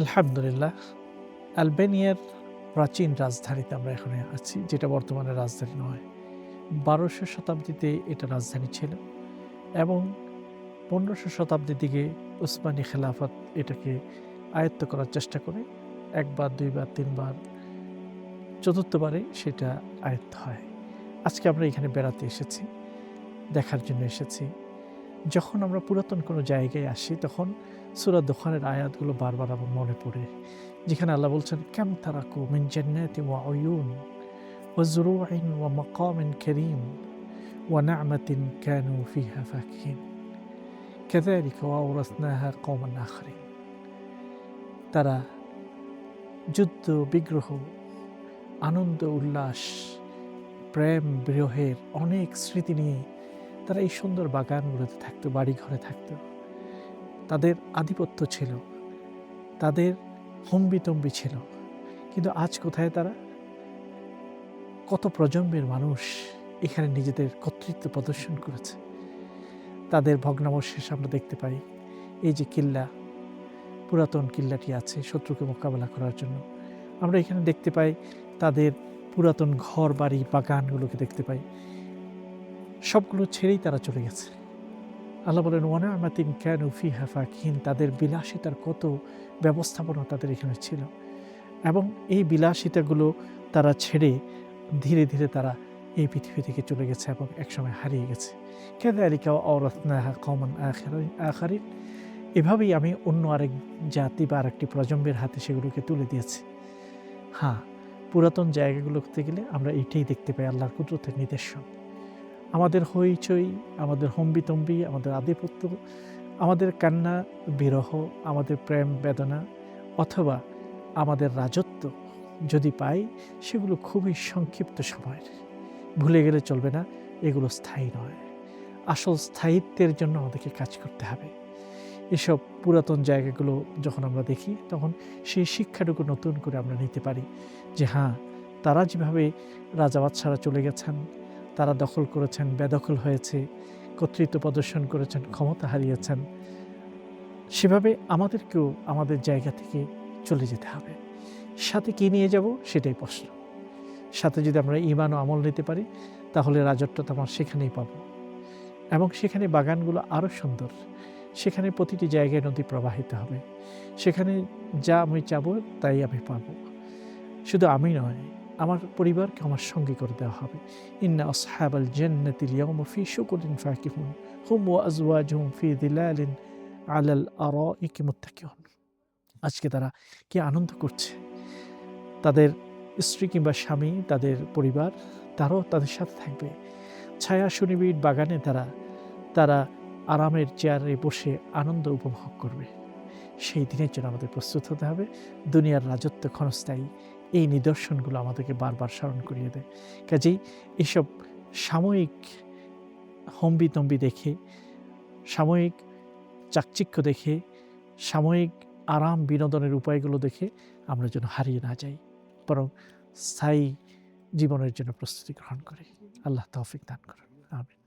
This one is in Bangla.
আলহামদুলিল্লাহ। আলবেনিয়ার প্রাচীন রাজধানীতে আমরা এখন আছি, যেটা বর্তমানে রাজধানী নয়। ১২শ শতাব্দীতে এটা রাজধানী ছিল এবং ১৫শ শতাব্দীর দিকে উসমানী খেলাফত এটাকে আয়ত্ত করার চেষ্টা করে। একবার, দুইবার, তিনবার, চতুর্থবারে সেটা আয়ত্ত হয়। আজকে আমরা এখানে বেড়াতে এসেছি, দেখার জন্য এসেছি। যখন আমরা পুরাতন কোনো জায়গায় আসি তখন সূরা দোখানের আয়াতগুলো বারবার আমার মনে পড়ে, যেখানে আল্লাহ বলছেন, কাম তারাকু মিন জান্নাতিন ওয়া উয়ুন ওয়া যুরুইন ওয়া মাকামিন কারীম ওয়া না'মাতিন কানু ফিহা ফাকিহিন কাযালিকা ওয়া আওরাসনাহা কওমান আখরিন। তারা যুদ্ধ, বিগ্রহ, আনন্দ, উল্লাস, প্রেম, বিরহের অনেক স্মৃতি নিয়ে তারা এই সুন্দর বাগানগুলোতে থাকতো, বাড়ি ঘরে থাকতো। তাদের আধিপত্য ছিল, তাদের হম্বিতম্বি ছিল। কিন্তু আজ কোথায় তারা? কত প্রজন্মের মানুষ এখানে নিজেদের কর্তৃত্ব প্রদর্শন করেছে। তাদের ভগ্নাবশেষ আমরা দেখতে পাই। এই যে কিল্লা, পুরাতন কিল্লাটি আছে শত্রুকে মোকাবেলা করার জন্য। আমরা এখানে দেখতে পাই তাদের পুরাতন ঘর বাড়ি, বাগানগুলোকে দেখতে পাই। সবগুলো ছেড়েই তারা চলে গেছে। আল্লাহ বলেন, ওয়া না'মাতিন কানু ফিহা ফাকিহিন। তাদের বিলাসিতার কত ব্যবস্থাপনা তাদের এখানে ছিল, এবং এই বিলাসিতাগুলো তারা ছেড়ে ধীরে ধীরে তারা এই পৃথিবী থেকে চলে গেছে এবং একসময় হারিয়ে গেছে। কাযালিকা ওয়া আওরাসনাহা কওমান আখারিন। এভাবেই আমি অন্য আরেক জাতি বা আরেকটি প্রজন্মের হাতে সেগুলোকে তুলে দিয়েছি। হ্যাঁ, পুরাতন জায়গাগুলোতে গেলে আমরা এটাই দেখতে পাই, আল্লাহর কুদরতের নিদর্শন। আমাদের হইচই, আমাদের হম্বিতম্বি, আমাদের আধিপত্য, আমাদের কান্না, বিরহ, আমাদের প্রেম বেদনা অথবা আমাদের রাজত্ব যদি পাই, সেগুলো খুবই সংক্ষিপ্ত সময়ের। ভুলে গেলে চলবে না, এগুলো স্থায়ী নয়। আসল স্থায়িত্বের জন্য আমাদেরকে কাজ করতে হবে। এসব পুরাতন জায়গাগুলো যখন আমরা দেখি, তখন সেই শিক্ষাটুকু নতুন করে আমরা নিতে পারি যে হ্যাঁ, তারা যেভাবে রাজা বাদশাহরা চলে গেছেন, তারা দখল করেছেন, বেদখল হয়েছে, কর্তৃত্ব প্রদর্শন করেছেন, ক্ষমতা হারিয়েছেন, সেভাবে আমাদেরকেও আমাদের জায়গা থেকে চলে যেতে হবে। সাথে কী নিয়ে যাব সেটাই প্রশ্ন। সাথে যদি আমরা ঈমান ও আমল নিতে পারি, তাহলে রাজত্বটা আমরা সেখানেই পাব, এবং সেখানে বাগানগুলো আরও সুন্দর। সেখানে প্রতিটি জায়গায় নদী প্রবাহিত হবে। সেখানে যা আমি চাবো তাই আমি পাবো। শুধু আমি নয়, আমার পরিবারকে আমার সঙ্গী করে দেওয়া হবে। ইন্না আসহাবাল জান্নাতিল ইয়াওমা ফি শুগুলিন ফাকিহুন হুম ওয়া আজওয়াজুহুম ফি যিলালিন আলাল আরাইকি মুত্তাকিউন। আজকে তারা কি আনন্দ করছে। তাদের স্ত্রী কিংবা স্বামী, তাদের পরিবার, তারাও তাদের সাথে থাকবে। ছায়া সুনিবিড় বাগানে তারা আরামের চেয়ারে বসে আনন্দ উপভোগ করবে। সেই দিনের জন্য আমাদের প্রস্তুত হতে হবে। দুনিয়ার রাজত্ব ক্ষণস্থায়ী, এই নিদর্শনগুলো আমাদেরকে বারবার স্মরণ করিয়ে দেয়। কাজেই এসব সাময়িক হম্বিতম্বি দেখে, সাময়িক চাকচিক্য দেখে, সাময়িক আরাম বিনোদনের উপায়গুলো দেখে আমরা যেন হারিয়ে না যাই, বরং স্থায়ী জীবনের জন্য প্রস্তুতি গ্রহণ করি। আল্লাহ তৌফিক দান করুন। আমিন।